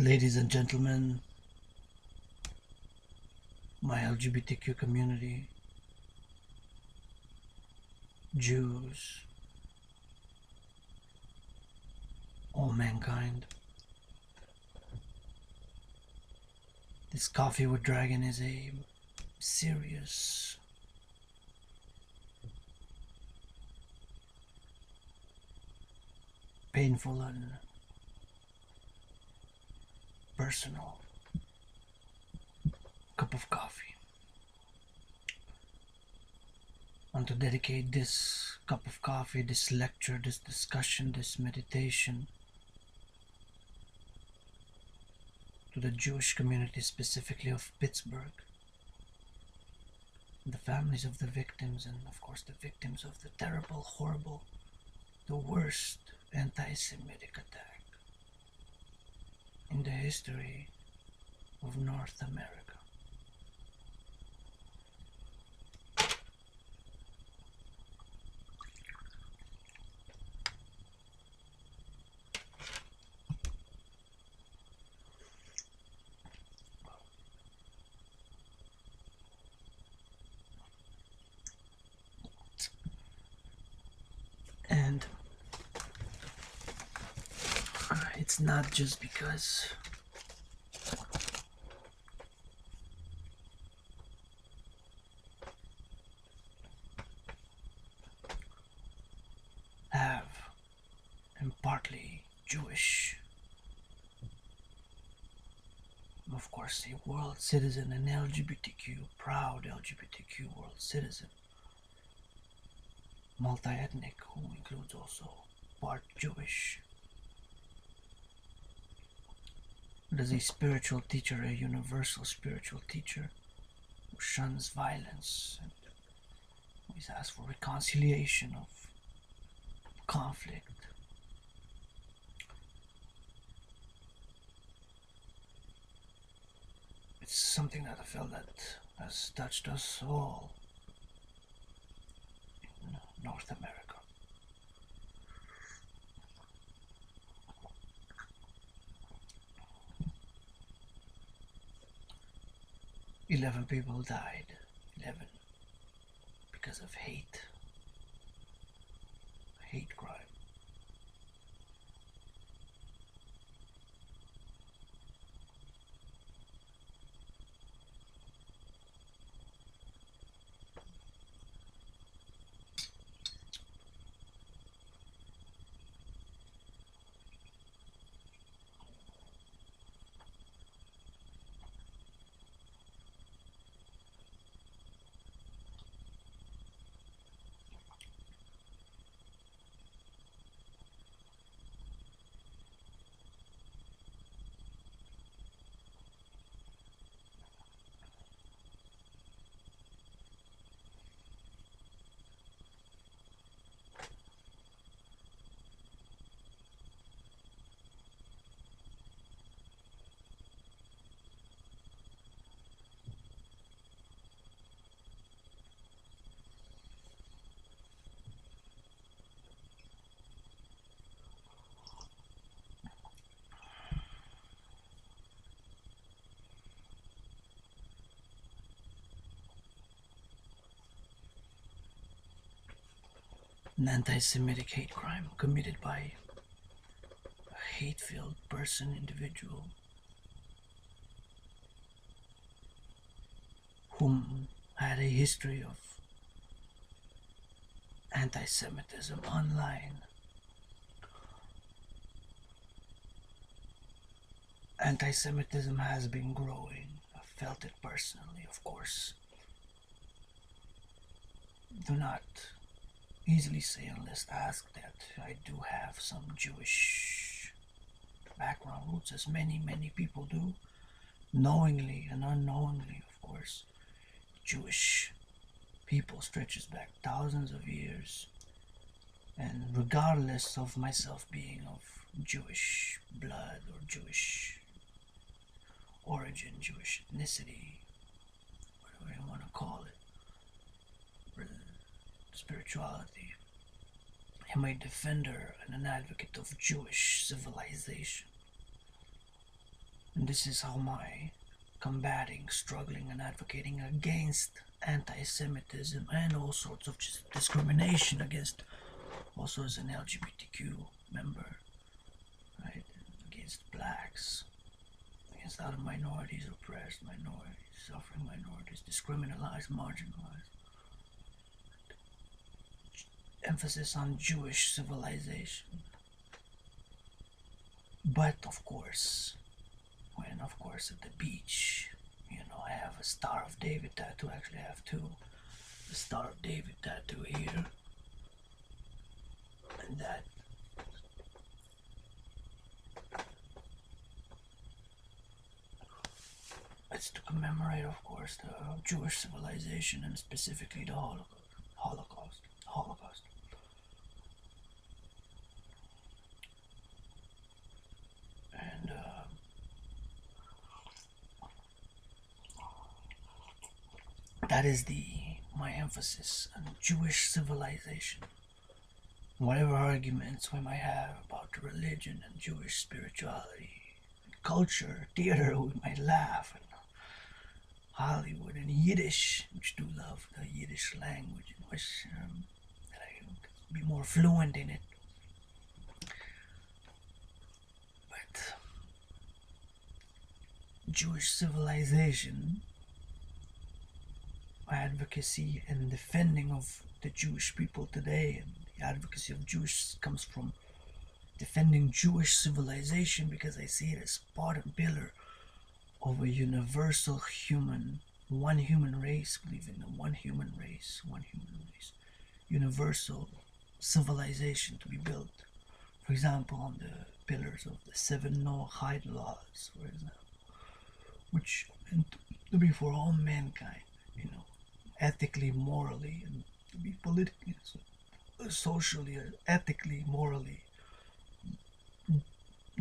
Ladies and gentlemen, my LGBTQ community, Jews, all mankind. This Coffee with Dragon is a serious, painful, and personal cup of coffee. I want to dedicate this cup of coffee, this lecture, this discussion, this meditation to the Jewish community, specifically of Pittsburgh, the families of the victims, and of course the victims of the terrible, horrible, the worst anti-Semitic attack in the history of North America. And it's not just because I am partly Jewish, of course a world citizen, an proud LGBTQ world citizen, multi-ethnic, who includes also part Jewish. But as a spiritual teacher, a universal spiritual teacher, who shuns violence and always asks for reconciliation of conflict, it's something that I feel that has touched us all in North America. 11 people died. 11 because of hate crime. An anti-Semitic hate crime committed by a hate-filled person, individual, whom had a history of anti-Semitism online. Anti-Semitism has been growing. I've felt it personally, of course. Do not easily say unless asked that I do have some Jewish background roots, as many people do, knowingly and unknowingly, of course. Jewish people stretches back thousands of years, and regardless of myself being of Jewish blood or Jewish origin, Jewish ethnicity, whatever you want to call it, spirituality, I'm a defender and an advocate of Jewish civilization. And this is how my combating, struggling, and advocating against anti-Semitism and all sorts of just discrimination against, also as an LGBTQ member, right? Against blacks, against other minorities, oppressed minorities, suffering minorities, discriminalized, marginalized. Emphasis on Jewish civilization. But of course, when of course at the beach, I have a Star of David tattoo. Actually, I have two. The Star of David tattoo here, and that it's to commemorate, of course, the Jewish civilization and specifically the Holocaust. And that is my emphasis on Jewish civilization. Whatever arguments we might have about religion and Jewish spirituality, culture, theater, we might laugh, and Hollywood and Yiddish, which do love the Yiddish language, and wish that I could be more fluent in it. But Jewish civilization, my advocacy and defending of the Jewish people today, and the advocacy of Jewish comes from defending Jewish civilization, because I see it as part and pillar of a universal one human race, believe in the one human race, universal civilization to be built. For example, on the pillars of the 7 Noahide laws, for example, which meant to be for all mankind, ethically, morally, and to be politically, socially, ethically, morally,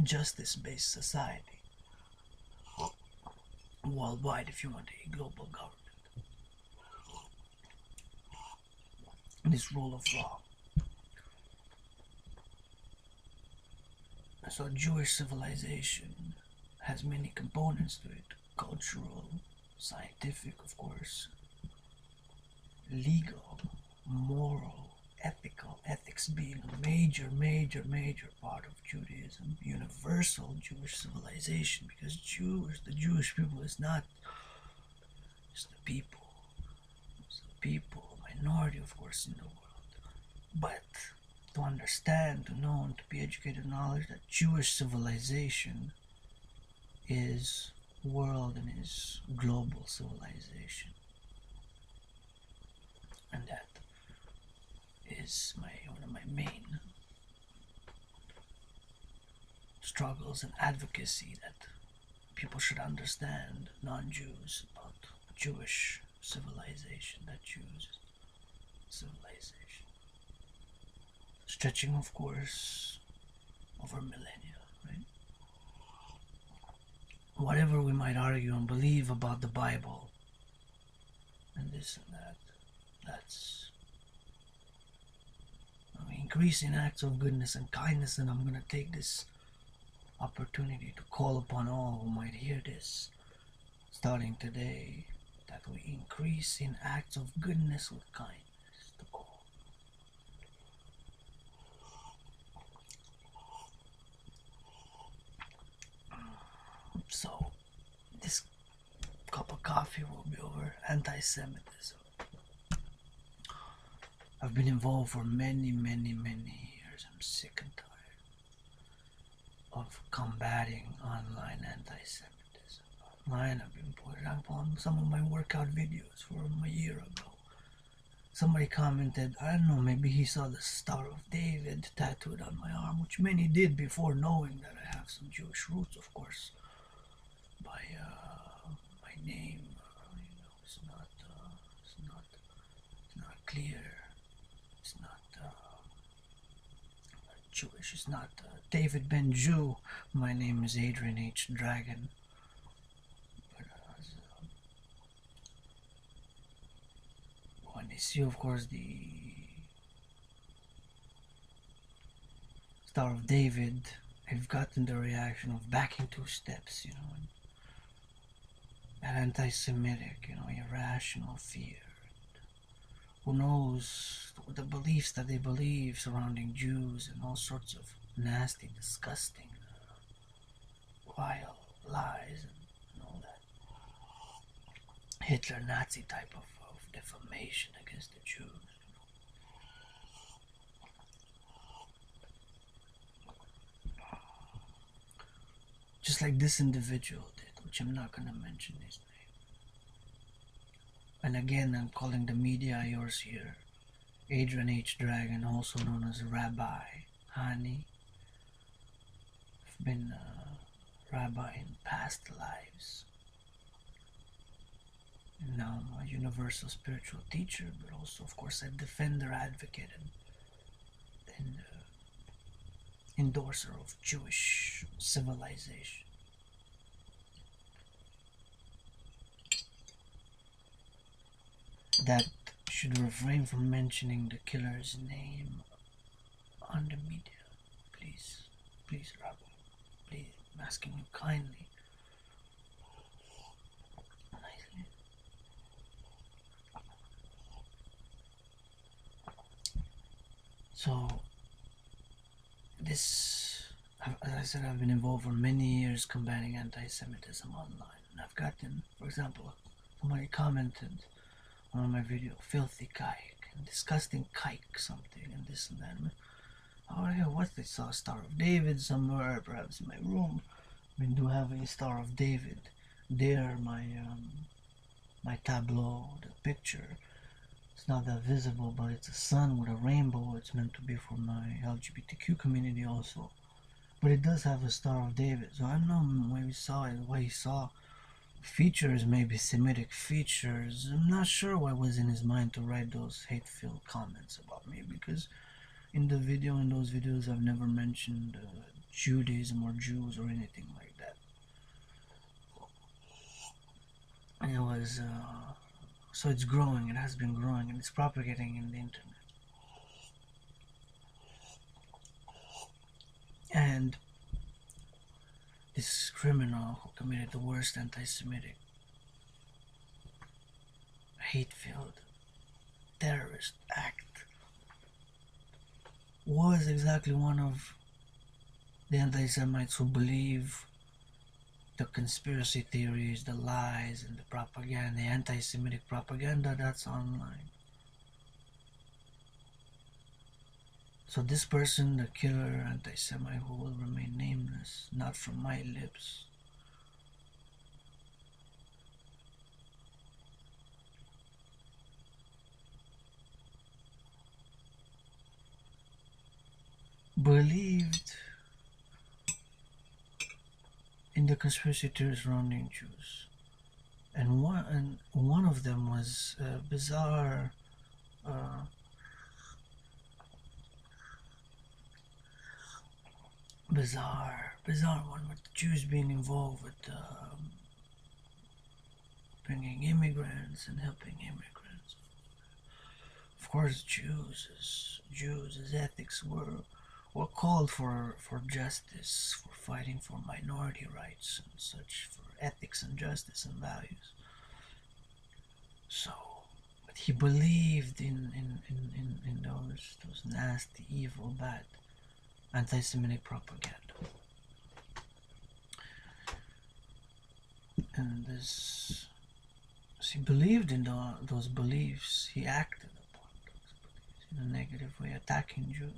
justice-based society worldwide, if you want a global government. And this rule of law. So Jewish civilization has many components to it: cultural, scientific, of course, legal, moral, ethical, ethics being a major part of Judaism, universal Jewish civilization, because the Jewish people is not just the people, it's the people, minority, of course, in the world, but to understand, to know, and to be educated in knowledge that Jewish civilization is world and is global civilization. And that is one of my main struggles and advocacy, that people should understand, non-Jews, about Jewish civilization, that Jews civilization, stretching, of course, over millennia, right? Whatever we might argue and believe about the Bible and this and that, that's increasing acts of goodness and kindness. And I'm going to take this opportunity to call upon all who might hear this starting today, that we increase in acts of goodness with kindness to all. So this cup of coffee will be over anti-Semitism. I've been involved for many years. I'm sick and tired of combating online anti-Semitism. Online, I've been putting up on some of my workout videos from a year ago. Somebody commented, I don't know, maybe he saw the Star of David tattooed on my arm, which many did before knowing that I have some Jewish roots, of course. By my name, it's not clear. It's not Jewish. It's not David Ben Jew. My name is Adrian H. Dragan. But when they see, of course, the Star of David, I've gotten the reaction of backing 2 steps, and that anti-Semitic, irrational fear. Who knows the beliefs that they believe surrounding Jews and all sorts of nasty, disgusting, vile lies and all that Hitler Nazi type of defamation against the Jews. Just like this individual did, which I'm not going to mention his name. And again, I'm calling the media yours here. Adrian H. Dragan, also known as Rabbi Hani. I've been a rabbi in past lives. And now I'm a universal spiritual teacher, but also, of course, a defender, advocate, and endorser of Jewish civilization. That should refrain from mentioning the killer's name on the media. Please, please, Rabbi, please, I'm asking you kindly. Nicely. So, this, as I said, I've been involved for many years combating anti-Semitism online. And I've gotten, for example, somebody commented on my video, filthy kike, and disgusting kike something, and this and that. Oh yeah, what, they saw a Star of David somewhere, perhaps in my room. I do have a Star of David there, my tableau, the picture. It's not that visible, but it's a sun with a rainbow. It's meant to be for my LGBTQ community also. But it does have a Star of David, so I don't know why we saw it, why he saw features, maybe Semitic features. I'm not sure what was in his mind to write those hate-filled comments about me, because in the video, in those videos, I've never mentioned Judaism or Jews or anything like that. And it was, so it's growing, it has been growing, and it's propagating in the internet. And this criminal who committed the worst anti-Semitic, hate-filled, terrorist act was exactly one of the anti-Semites who believe the conspiracy theories, the lies, and the propaganda, the anti-Semitic propaganda that's online. So this person, the killer anti-Semite who will remain nameless, not from my lips, believed in the conspiracy theories surrounding Jews. And one of them was a bizarre one, with the Jews being involved with bringing immigrants and helping immigrants. Of course, Jews as ethics were called for justice, for fighting for minority rights and such, for ethics and justice and values. So, but he believed in those nasty, evil, bad anti-Semitic propaganda. And this, as he believed in those beliefs, he acted upon those beliefs in a negative way, attacking Jews.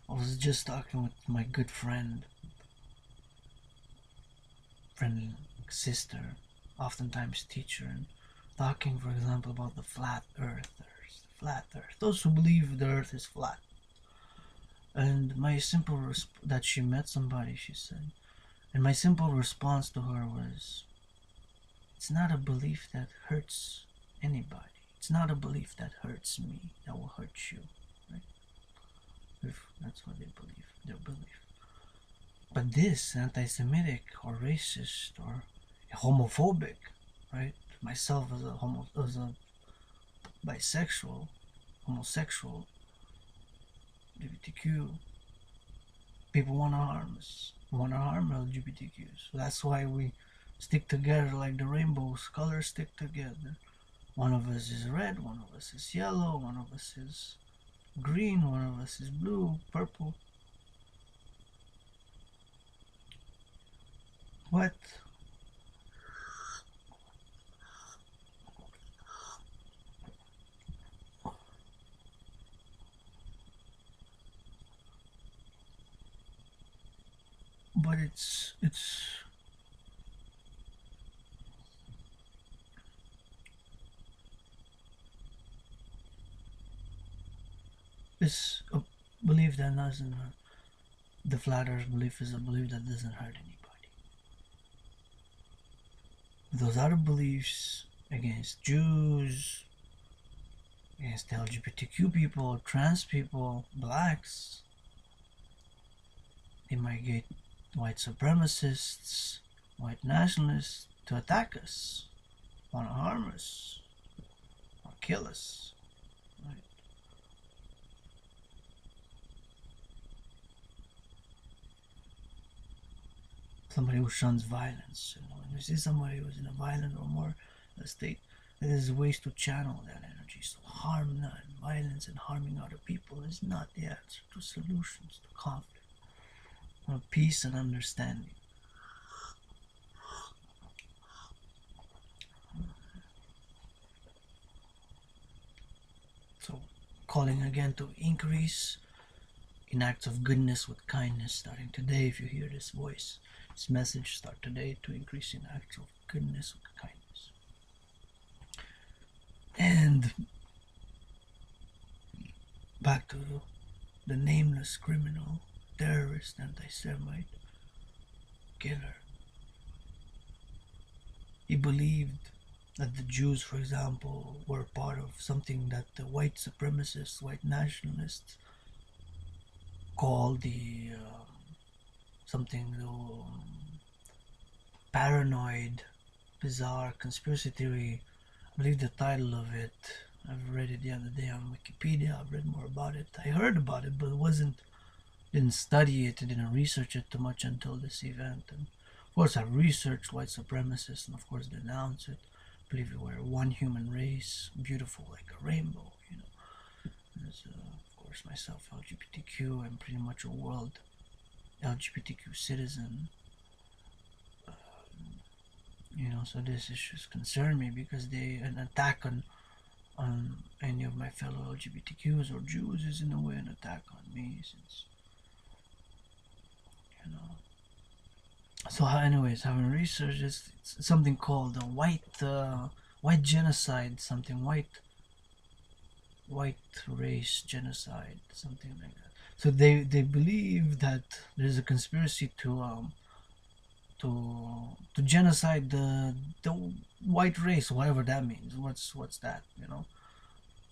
Right? I was just talking with my good friend, sister, oftentimes teacher, and talking, for example, about the flat earthers, those who believe the earth is flat. And my simple that she met somebody, she said, and my simple response to her was, it's not a belief that hurts anybody. It's not a belief that hurts me, that will hurt you, right? If that's what they believe, their belief. But this anti-Semitic or racist or homophobic, right? Myself as a bisexual, homosexual, LGBTQ. People want to harm us, want to harm LGBTQs. So that's why we stick together like the rainbow's colors stick together. One of us is red, one of us is yellow, one of us is green, one of us is blue, purple. What? But it's a belief that doesn't hurt. The flat earth belief is a belief that doesn't hurt anybody. Those other beliefs against Jews, against LGBTQ people, trans people, blacks, they might get white supremacists, white nationalists to attack us, want to harm us, or kill us. Right? Somebody who shuns violence. When you see somebody who's in a violent or more state, there's ways to channel that energy. So harm not, violence and harming other people is not the answer to solutions to conflict. Or peace and understanding. So calling again to increase in acts of goodness with kindness, starting today. If you hear this voice, this message, start today to increase in acts of goodness with kindness. And back to the nameless criminal, terrorist, anti-Semite, killer. He believed that the Jews, for example, were part of something that the white supremacists, white nationalists called the something paranoid, bizarre conspiracy theory. I believe the title of it, I've read it the other day on Wikipedia. I've read more about it. I heard about it, but didn't study it, didn't research it too much until this event. And of course, I've researched white supremacists and of course denounce it. I believe we were one human race, beautiful like a rainbow. There's of course myself, LGBTQ. I'm pretty much a world LGBTQ citizen. So these issues concern me because an attack on any of my fellow LGBTQs or Jews is in a way an attack on me, since So anyways, having researched it's something called a white genocide, something white race genocide, something like that. So they believe that there's a conspiracy to genocide the white race, whatever that means. What's that,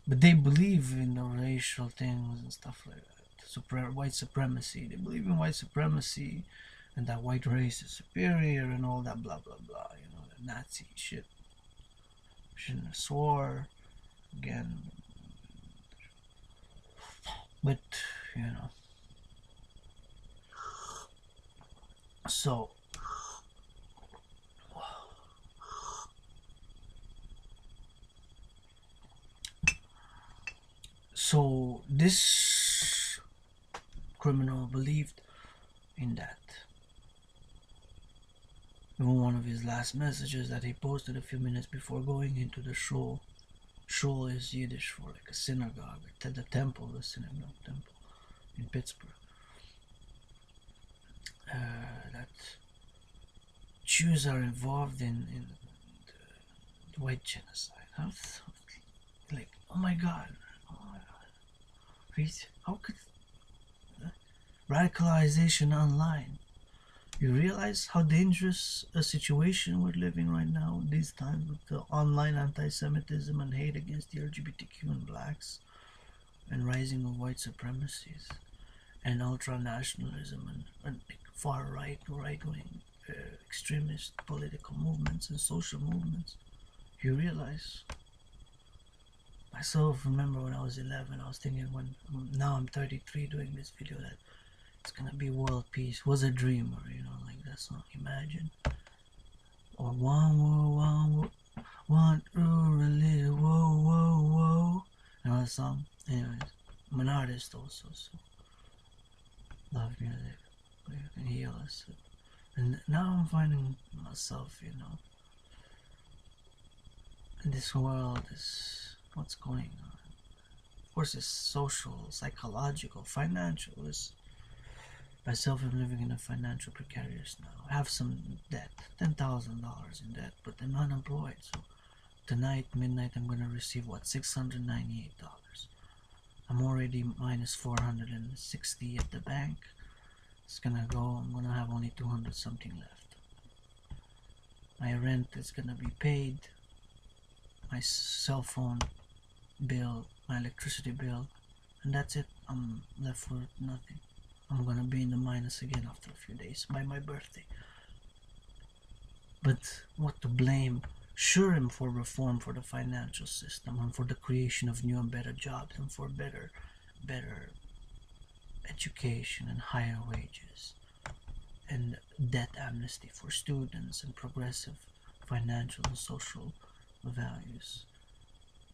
But they believe in the racial things and stuff like that. White supremacy. They believe in white supremacy, and that white race is superior and all that blah blah blah. The Nazi shit. Shouldn't have swore again. But so. So this criminal believed in that. Even one of his last messages that he posted a few minutes before going into the shul. Shul is Yiddish for like a synagogue, the temple, the synagogue temple in Pittsburgh. That Jews are involved in the white genocide. Like, oh my God. How could radicalization online? You realize how dangerous a situation we're living right now these times with the online anti-Semitism and hate against the LGBTQ and blacks, and rising of white supremacies and ultra-nationalism and far right-wing extremist political movements and social movements. You realize Myself, remember when I was 11, I was thinking now I'm 33 doing this video that it's gonna be world peace. Was a dreamer, like that song, Imagine. Or one world, one rule, whoa, whoa, whoa. You know that song? Anyways, I'm an artist also, so love music. It can heal us. And now I'm finding myself, in this world is what's going on. Of course, it's social, psychological, financial. It's myself, I'm living in a financial precarious now. I have some debt, $10,000 in debt, but I'm unemployed. So tonight, midnight, I'm gonna receive what, $698. I'm already minus 460 at the bank. It's gonna go. I'm gonna have only 200 something left. My rent is gonna be paid. My cell phone bill, my electricity bill, and that's it. I'm left with nothing. I'm gonna be in the minus again after a few days by my birthday. But what to blame? Sure, I'm for reform for the financial system and for the creation of new and better jobs and for better education and higher wages and debt amnesty for students and progressive financial and social values.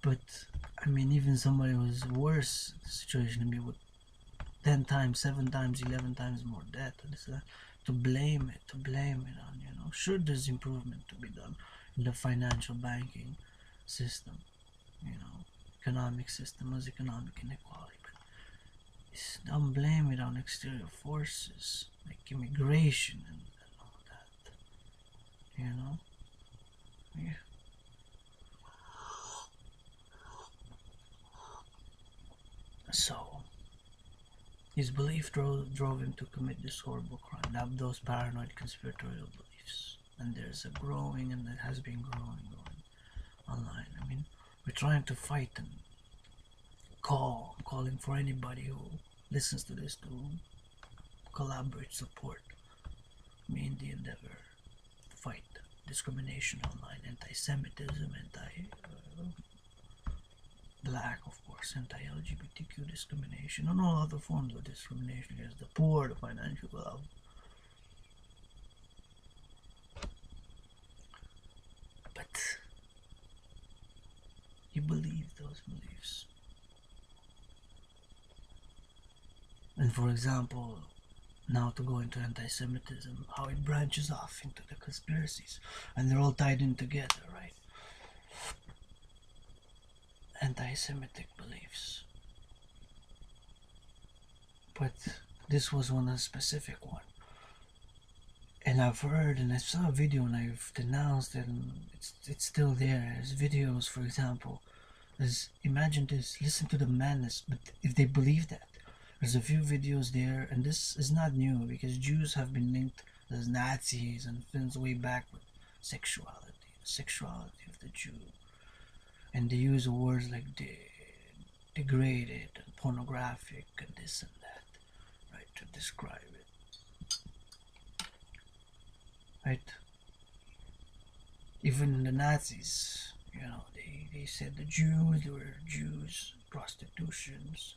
But I mean, even somebody who's worse situation than me with 10 times, 7 times, 11 times more debt, and this, to blame it on, sure, there's improvement to be done in the financial banking system, economic system as economic inequality, but don't blame it on exterior forces like immigration and all that, yeah. So his belief drove him to commit this horrible crime. Now those paranoid conspiratorial beliefs, and there's a growing, and it has been growing online. I mean, we're trying to fight and calling for anybody who listens to this to collaborate, support me in the endeavor to fight discrimination online, anti-Semitism, black, of course, anti-LGBTQ discrimination, and all other forms of discrimination against the poor, the financial well. But he believed those beliefs. And for example, now to go into anti-Semitism, how it branches off into the conspiracies, and they're all tied in together, right? Anti-Semitic beliefs. But this was one, a specific one. And I've heard, and I saw a video, and I've denounced it, and it's still there. There's videos, for example. Imagine this, listen to the madness, but if they believe that, there's a few videos there, and this is not new, because Jews have been linked as Nazis and films way back with sexuality, the sexuality of the Jew. And they use words like degraded and pornographic and this and that, right, to describe it. Right? Even the Nazis, they said the Jews, they were Jews, prostitutes,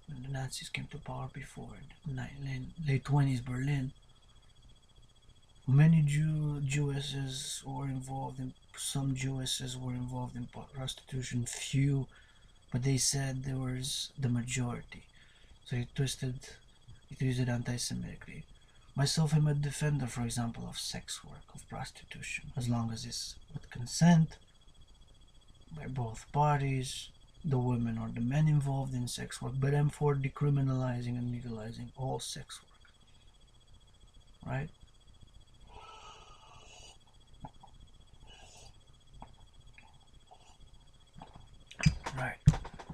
when the Nazis came to power before, in the late 20s Berlin. Many Jewesses were involved in, some Jewesses were involved in prostitution, few, but they said there was the majority. So it used it anti-Semitically. Myself, I'm a defender, for example, of sex work, of prostitution, as long as it's with consent by both parties, the women or the men involved in sex work, but I'm for decriminalizing and legalizing all sex work, right? Right.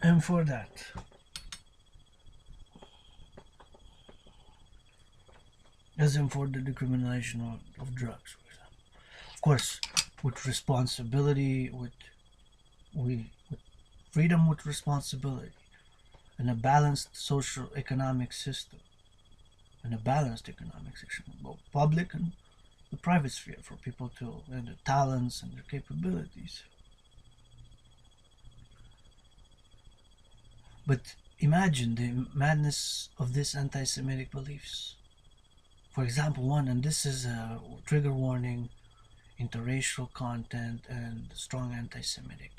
And for that, as in for the decriminalization of drugs, for example. Of course, with responsibility, with freedom with responsibility, and a balanced social economic system, both public and the private sphere, for people to and their talents and their capabilities. But imagine the madness of this anti-Semitic beliefs. For example, one, and this is a trigger warning, interracial content and strong anti-Semitic.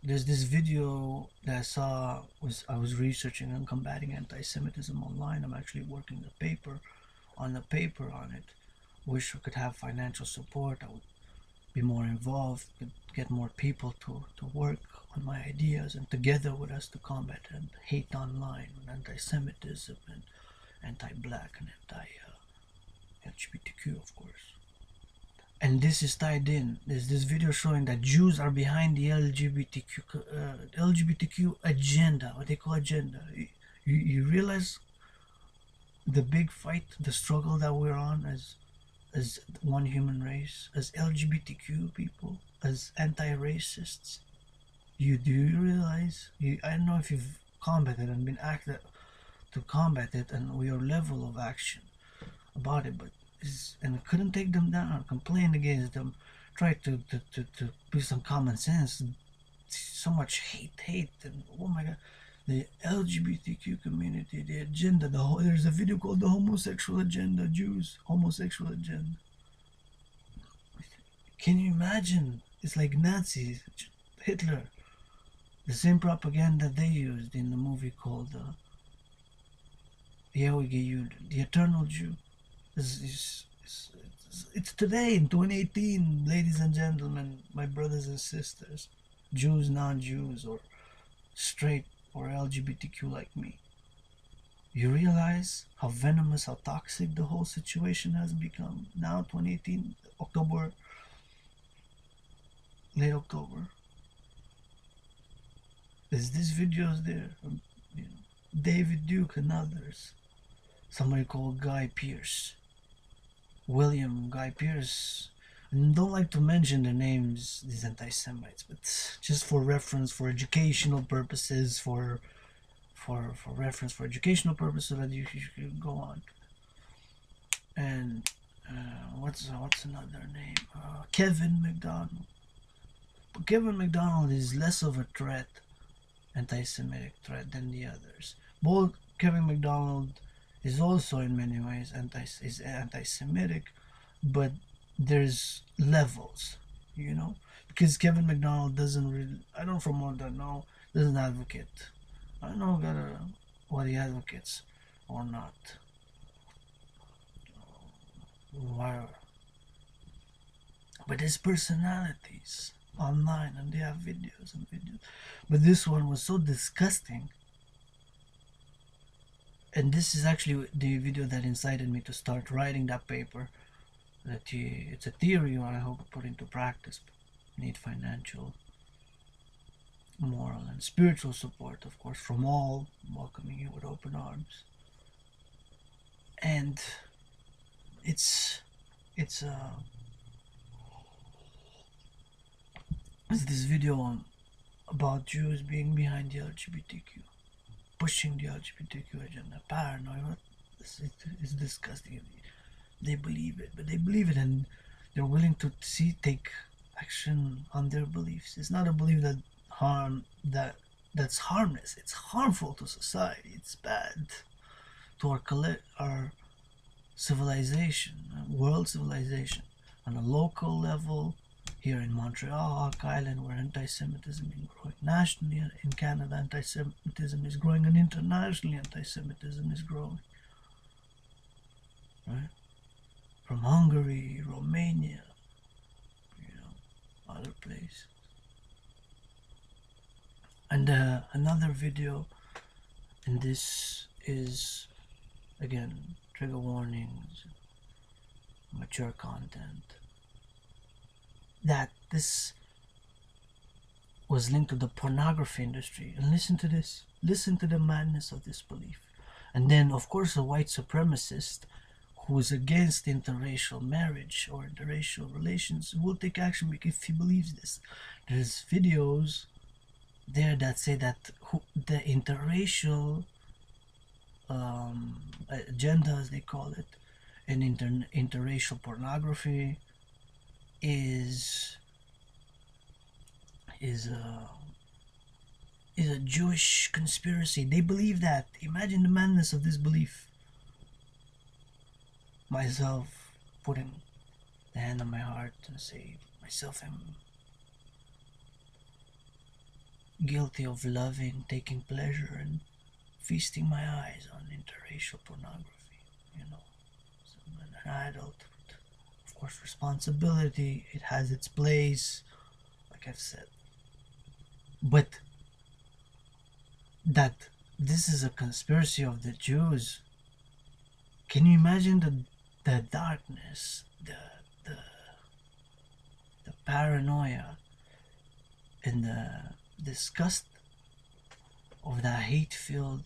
There's this video that I saw. I was researching on combating anti-Semitism online. I'm actually working the paper on it. Wish I could have financial support. I would be more involved, could get more people to work on my ideas and together with us to combat and hate online, and anti-Semitism and anti-black and anti-LGBTQ, of course. And this is tied in. There's this video showing that Jews are behind the LGBTQ agenda, what they call agenda. You realize the big fight, the struggle that we're on as one human race, as LGBTQ people, as anti-racists. Do you realize? I don't know if you've combated and been active to combat it and your level of action about it, but and couldn't take them down, complain against them, try to be some common sense. So much hate, and oh my god, the LGBTQ community, the agenda, there's a video called the homosexual agenda, Jews, homosexual agenda. Can you imagine? It's like Nazis, Hitler, the same propaganda they used in the movie called the Eternal Jew. It's today in 2018, ladies and gentlemen, my brothers and sisters, Jews, non-Jews, or straight or LGBTQ like me. You realize how venomous, how toxic the whole situation has become. Now, 2018, October, late October. There's these videos there, David Duke and others. Somebody called Guy Pearce. William Guy Pearce. And don't like to mention their names, these anti-Semites, but just for reference, for educational purposes, for reference, for educational purposes, so that you should go on. And what's another name? Kevin McDonald. But Kevin McDonald is less of a threat, anti-Semitic threat, than the others. Both Kevin McDonald is also in many ways anti-Semitic, but there's levels, because Kevin McDonald doesn't really, I don't, from what I know, doesn't advocate. I don't know what he advocates or not. Why? But his personalities online, and they have videos and videos. But this one was so disgusting. And this is actually the video that incited me to start writing that paper. It's a theory, or I hope to put into practice. Need financial, moral, and spiritual support, of course, from all, welcoming you with open arms. And it's this video about Jews being behind the LGBTQ, pushing the LGBTQ agenda, paranoid. It's disgusting. They believe it, and they're willing to take action on their beliefs. It's not a belief that's harmless. It's harmful to society. It's bad to our civilization, world civilization, on a local level. Here in Montreal, Hawk Island, where anti-Semitism is growing nationally, in Canada, anti-Semitism is growing, and internationally, anti-Semitism is growing. Right? From Hungary, Romania, other places. And another video, and this is, again, trigger warnings, mature content, that this was linked to the pornography industry. And listen to this. Listen to the madness of this belief. And then, of course, a white supremacist who is against interracial marriage or interracial relations will take action because he believes this. There's videos there that say that the interracial agenda, as they call it, and interracial pornography is is a Jewish conspiracy. They believe that. Imagine the madness of this belief. Myself putting the hand on my heart and say, myself am guilty of loving, taking pleasure, and feasting my eyes on interracial pornography. You know, so I'm an adult with, of course, responsibility. It has its place, like I've said. But that this is a conspiracy of the Jews. Can you imagine the darkness, the the paranoia, and the disgust of that hate-filled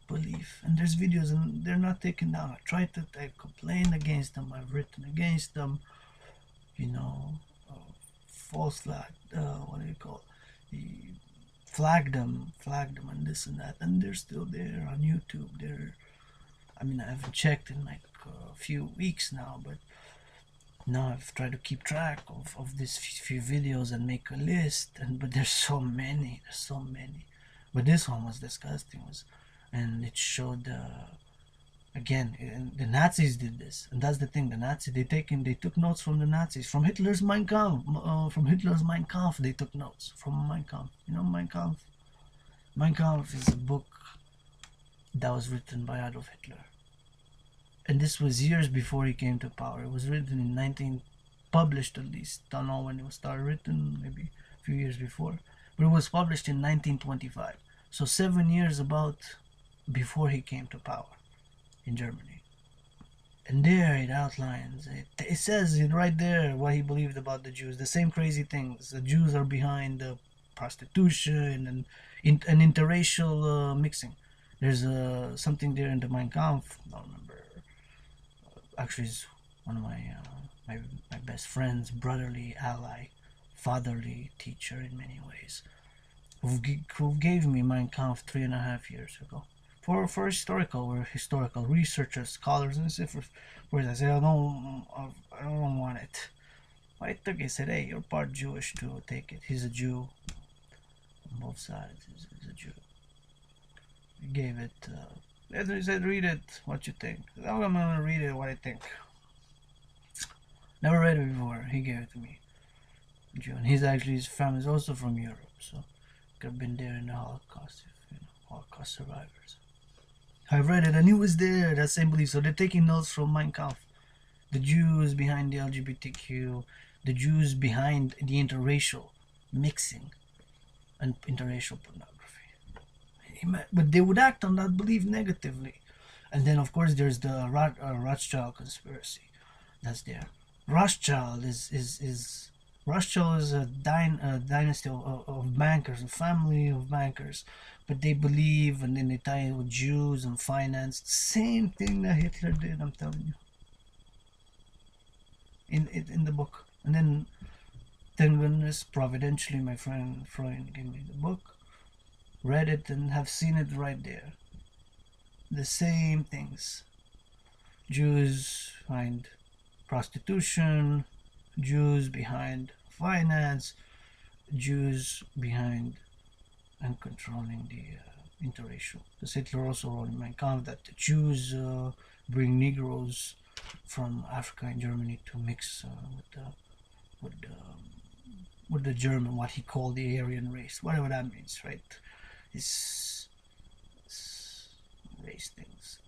belief? And there's videos, and they're not taken down. I complained against them. I've written against them. You know, false flag. What do you call it? Flagged them, and this and that, and they're still there on YouTube. I mean, I haven't checked in like a few weeks now, but now I've tried to keep track of these few videos and make a list. But there's so many. But this one was disgusting. And it showed again, the Nazis did this, and that's the thing. The Nazis they took notes from the Nazis, from Hitler's Mein Kampf, They took notes from Mein Kampf. You know Mein Kampf. Mein Kampf is a book that was written by Adolf Hitler, and this was years before he came to power. It was written in 19, published at least. Don't know when it was started written, maybe a few years before, but it was published in 1925. So 7 years about before he came to power in Germany. And there it outlines, it says it right there what he believed about the Jews. The same crazy things. The Jews are behind the prostitution and interracial mixing. There's something there in the Mein Kampf. I don't remember. Actually, it's one of my best friends, brotherly ally, fatherly teacher in many ways, who gave me Mein Kampf 3.5 years ago. For we're historical researchers, scholars, and so forth. Whereas I said, I don't want it. I took it. I said, hey, you're part Jewish too. Take it. He's a Jew. On both sides, he's a Jew. He gave it. He said, read it. What you think? I'm gonna read it. What I think. Never read it before. He gave it to me. Jew, and his family is also from Europe, so could have been there in the Holocaust. Holocaust survivors. I read it and he was there, that same belief. So they're taking notes from Mein Kampf. The Jews behind the LGBTQ, the Jews behind the interracial mixing and interracial pornography. But they would act on that belief negatively. And then, of course, there's the Rothschild conspiracy that's there. Rothschild is a dynasty of bankers, a family of bankers, but they believe, and then they tie it with Jews and finance. Same thing that Hitler did, I'm telling you. In the book. And then, thank goodness, providentially, my friend Freud gave me the book, read it, and have seen it right there. The same things. Jews behind prostitution, Jews behind finance, Jews behind and controlling the interracial. Because Hitler also wrote in Mein Kampf that the Jews bring Negroes from Africa and Germany to mix with the German, what he called the Aryan race, whatever that means, right? It's race things.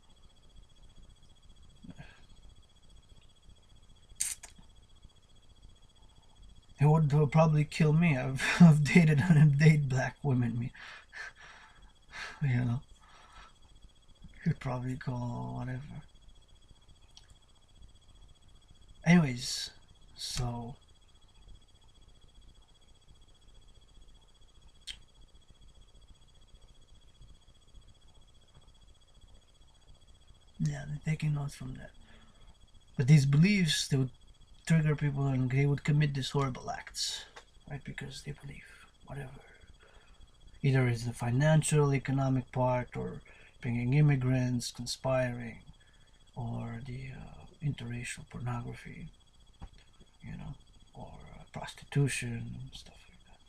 He would probably kill me. I've dated and date black women. You know, he'd probably call whatever. Anyways, so yeah, they're taking notes from that. But these beliefs, they would trigger people and they would commit these horrible acts, right? Because they believe whatever. Either it's the financial, economic part, or bringing immigrants, conspiring, or the interracial pornography, you know, or prostitution, stuff like that.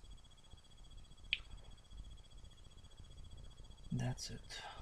that's it.